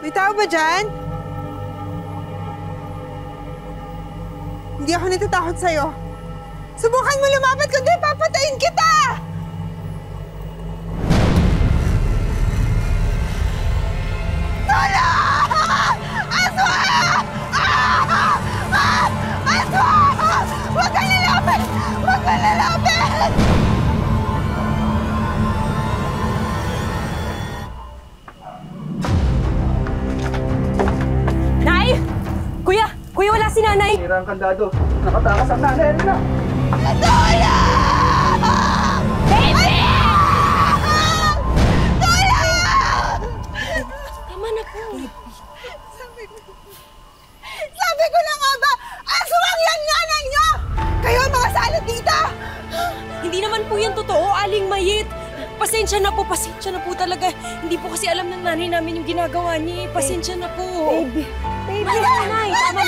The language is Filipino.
May tao ba dyan? Hindi ako natatakot sa'yo. Subukan mo lumapit, kundi papatayin kita! Tulong! Aswang! Aswang! Huwag kang lalapit! Huwag kang lalapit! Nay! Kuya! Kuya, wala si nanay! Sira ang kandado. Nakatakas ang nanay na. Tulong! Baby! Tulong! Tama na po. Sabi ko na nga ba, aswang yan nanay niyo! Kayo ang mga salot dito! Hindi naman po yan totoo, Aling Mayit. Pasensya na po talaga. Hindi po kasi alam ng nanay namin yung ginagawa niya. Pasensya na po. Baby, Nay, tama